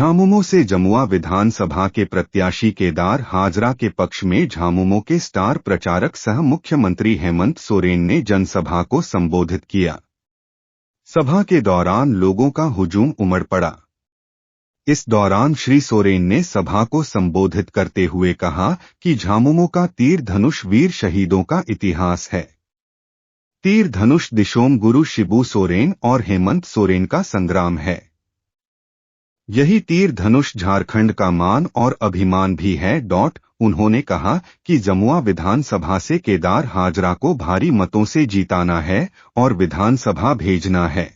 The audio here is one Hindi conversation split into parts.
झामुमो से जमुआ विधानसभा के प्रत्याशी केदार हाजरा के पक्ष में झामुमो के स्टार प्रचारक सह मुख्यमंत्री हेमंत सोरेन ने जनसभा को संबोधित किया। सभा के दौरान लोगों का हुजूम उमड़ पड़ा। इस दौरान श्री सोरेन ने सभा को संबोधित करते हुए कहा कि झामुमो का तीर धनुष वीर शहीदों का इतिहास है। तीर धनुष दिशोम गुरु शिबू सोरेन और हेमंत सोरेन का संग्राम है। यही तीर धनुष झारखंड का मान और अभिमान भी है। उन्होंने कहा कि जमुआ विधानसभा से केदार हाजरा को भारी मतों से जीताना है और विधानसभा भेजना है।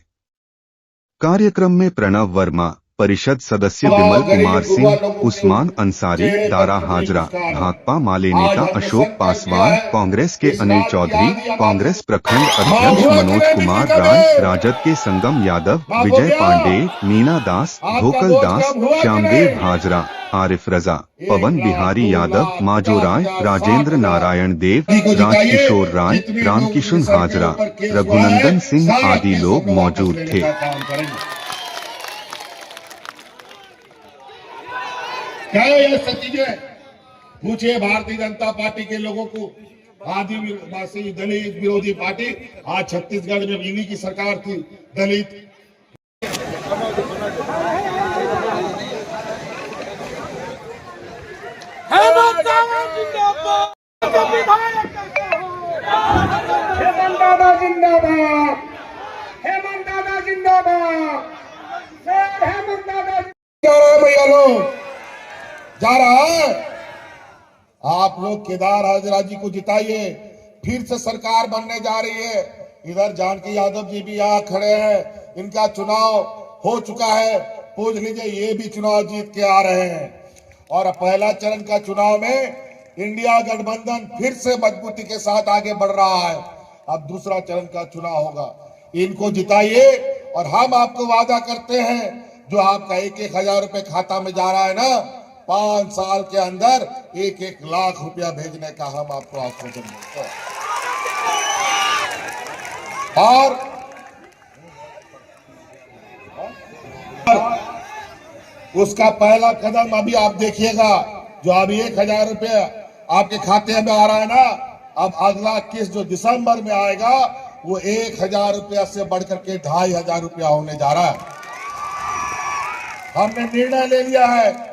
कार्यक्रम में प्रणव वर्मा, परिषद सदस्य विमल कुमार सिंह, उस्मान अंसारी, दारा हाजरा, भाकपा माले नेता अशोक पासवान, कांग्रेस के अनिल चौधरी, कांग्रेस प्रखंड अध्यक्ष मनोज कुमार राय, राजद के संगम यादव, विजय पांडे, मीना दास, भोकल दास, श्यामदेव हाजरा, आरिफ रजा, पवन बिहारी यादव, माजो राय, राजेंद्र नारायण देव, राजकिशोर राय, रामकिशन हाजरा, रघुनंदन सिंह आदि लोग मौजूद थे। क्या ये सब चीजें पूछिए भारतीय जनता पार्टी के लोगों को। आदिवासी दलित विरोधी पार्टी, आज छत्तीसगढ़ में इन्हीं की सरकार थी। दलित हेमंत दादा जिंदाबाद, हेमंत दादा जिंदाबाद, हेमंत दादा भैया लोग जा रहा है। आप लोग केदार हाजरा जी को जिताइए, फिर से सरकार बनने जा रही है। इधर जानकी यादव जी भी यहाँ खड़े हैं, इनका चुनाव हो चुका है, पूछ लीजिए, ये भी चुनाव जीत के आ रहे हैं। और पहला चरण का चुनाव में इंडिया गठबंधन फिर से मजबूती के साथ आगे बढ़ रहा है। अब दूसरा चरण का चुनाव होगा, इनको जिताइए और हम आपको वादा करते हैं, जो आपका 1-1 हजार रुपए खाता में जा रहा है ना, 5 साल के अंदर 1-1 लाख रुपया भेजने का हम आपको आश्वासन देते हैं। और उसका पहला कदम अभी आप देखिएगा, जो अभी 1,000 रुपया आपके खाते में आ रहा है ना, अब अगला किस्त जो दिसंबर में आएगा वो 1,000 रुपया से बढ़कर के 2,500 रुपया होने जा रहा है। हमने निर्णय ले लिया है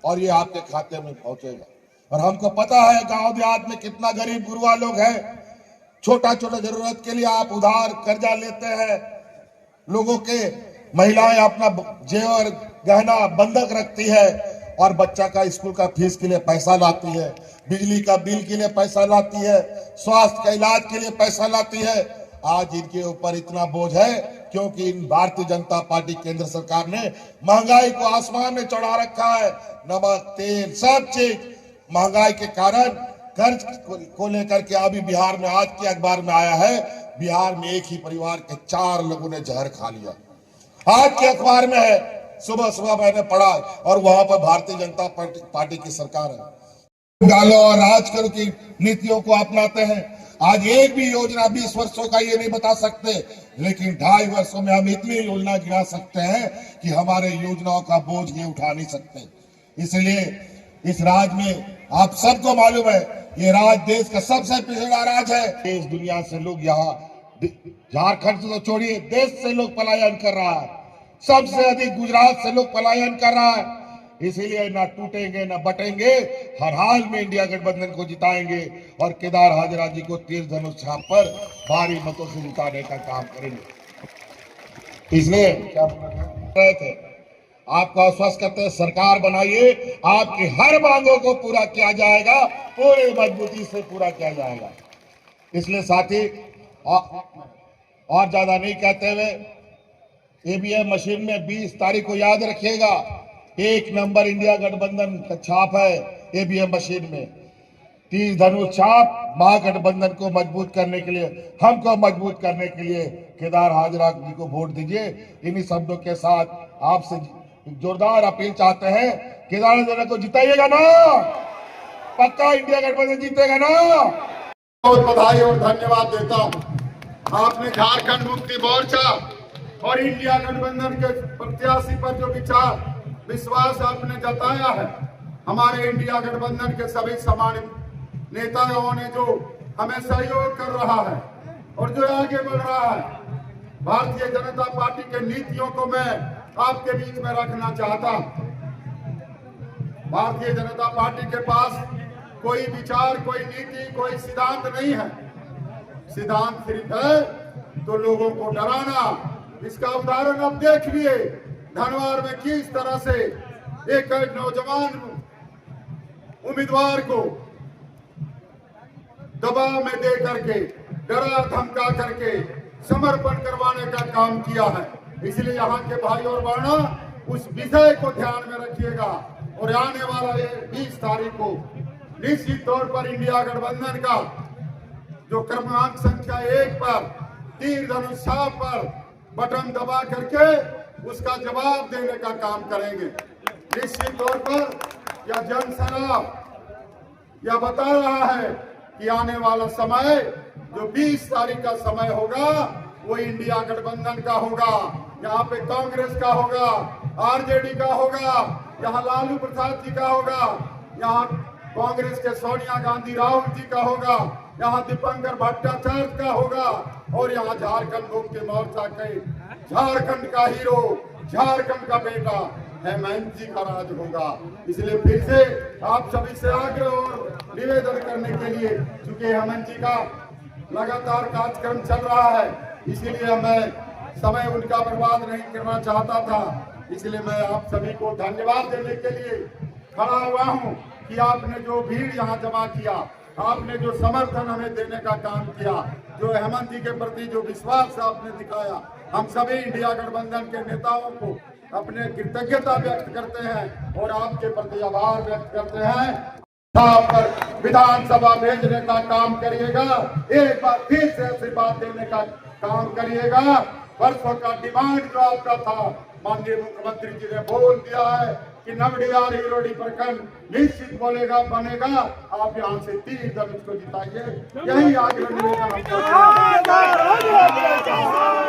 और ये आपके खाते में पहुंचेगा। और हमको पता है गांव देहात में कितना गरीब गुरुआ लोग हैं। छोटा छोटा जरूरत के लिए आप उधार कर्जा लेते हैं, लोगों के महिलाएं अपना जेवर गहना बंधक रखती है और बच्चा का स्कूल का फीस के लिए पैसा लाती है, बिजली का बिल के लिए पैसा लाती है, स्वास्थ्य का इलाज के लिए पैसा लाती है। आज इनके ऊपर इतना बोझ है क्योंकि इन भारतीय जनता पार्टी केंद्र सरकार ने महंगाई को आसमान में चढ़ा रखा है। नमक, तेल, सब चीज महंगाई के कारण कर्ज को लेकर के अभी बिहार में आज के अखबार में आया है, बिहार में एक ही परिवार के 4 लोगों ने जहर खा लिया। आज के अखबार में है, सुबह सुबह मैंने पढ़ा, और वहां पर भारतीय जनता पार्टी की सरकार है। डालो और आजकल की नीतियों को अपनाते हैं। आज एक भी योजना 20 वर्षों का ये नहीं बता सकते, लेकिन 2.5 वर्षों में हम इतनी योजना गिना सकते हैं कि हमारे योजनाओं का बोझ ये उठा नहीं सकते। इसलिए इस राज्य में आप सबको मालूम है, ये राज्य देश का सबसे पिछड़ा राज्य है। देश दुनिया से लोग यहाँ, झारखंड से तो छोड़िए, देश से लोग पलायन कर रहा है। सबसे अधिक गुजरात से लोग पलायन कर रहा है। इसीलिए ना टूटेंगे ना बटेंगे, हर हाल में इंडिया गठबंधन को जिताएंगे और केदार हाजरा जी को तीर धनुष छाप पर भारी मतों से जिताने का काम करेंगे। इसलिए क्या रहे थे, आपको आश्वस्त करते हैं, सरकार बनाइए, आपकी हर मांगों को पूरा किया जाएगा, पूरी मजबूती से पूरा किया जाएगा। इसलिए साथी और ज्यादा नहीं कहते हुए, ईवीएम मशीन में 20 तारीख को याद रखिएगा, 1 नंबर इंडिया गठबंधन का छाप है ईवीएम मशीन में। तीर धनुष छाप महागठबंधन को मजबूत करने के लिए, हमको मजबूत करने के लिए केदार हाजरा जी को वोट दीजिए। इन्हीं शब्दों के साथ आपसे जोरदार अपील चाहते हैं, केदार हाजरा को जिताइएगा ना, पक्का इंडिया गठबंधन जीतेगा ना। बहुत बधाई और धन्यवाद देता हूँ। आपने झारखंड मुक्ति मोर्चा और इंडिया गठबंधन के प्रत्याशी पर जो विचार विश्वास आपने जताया है। हमारे इंडिया गठबंधन के सभी सम्मानित नेताओं ने जो हमें सहयोग कर रहा है और जो आगे बढ़ रहा है, भारतीय जनता पार्टी के नीतियों को मैं आपके बीच में रखना चाहता हूं। भारतीय जनता पार्टी के पास कोई विचार, कोई नीति, कोई सिद्धांत नहीं है। सिद्धांत सिर्फ है तो लोगों को डराना। इसका उदाहरण आप देख लिए धनवार में किस तरह से एक नौजवान उम्मीदवार को दबाव में दे करके, डरा धमका करके समर्पण करवाने का काम किया है। इसलिए यहाँ के भाई और बहनों उस विषय को ध्यान में रखिएगा और आने वाला 20 तारीख को निश्चित तौर पर इंडिया गठबंधन का जो क्रमांक संख्या 1 पर तीर धनुष छाप पर बटन दबा करके उसका जवाब देने का काम करेंगे। निश्चित तौर पर यह जन सराब यह बता रहा है कि आने वाला समय जो 20 तारीख का समय होगा वो इंडिया गठबंधन का होगा। यहाँ पे कांग्रेस का होगा, आरजेडी का होगा, यहाँ लालू प्रसाद जी का होगा, यहाँ कांग्रेस के सोनिया गांधी राहुल जी का होगा, यहाँ दीपंकर भट्टाचार्य का होगा और यहाँ झारखंड मुक्ति मोर्चा के झारखंड का हीरो, झारखंड का बेटा हेमंत जी का राज होगा। इसलिए फिर से आप सभी से आग्रह और निवेदन करने के लिए, चूंकि हेमंत जी का लगातार कार्यक्रम चल रहा है, इसीलिए मैं समय उनका बर्बाद नहीं करना चाहता था। इसलिए मैं आप सभी को धन्यवाद देने के लिए खड़ा हुआ हूं कि आपने जो भीड़ यहाँ जमा किया, आपने जो समर्थन हमें देने का काम किया, जो हेमंत जी के प्रति जो विश्वास आपने दिखाया, हम सभी इंडिया गठबंधन के नेताओं को अपने कृतज्ञता व्यक्त करते हैं और आपके प्रति आभार व्यक्त करते हैं। पर विधानसभा भेजने का काम करिएगा, एक बार फिर से आशीर्वाद देने का काम करिएगा। वर्षों का डिमांड जो आपका था, माननीय मुख्यमंत्री जी ने बोल दिया है कि नवडियार हिरोडी प्रखंड निश्चित बोलेगा बनेगा। आप यहाँ से 30 धनुष को जिताइए, यही आग्रह निवेदन हम करते हैं।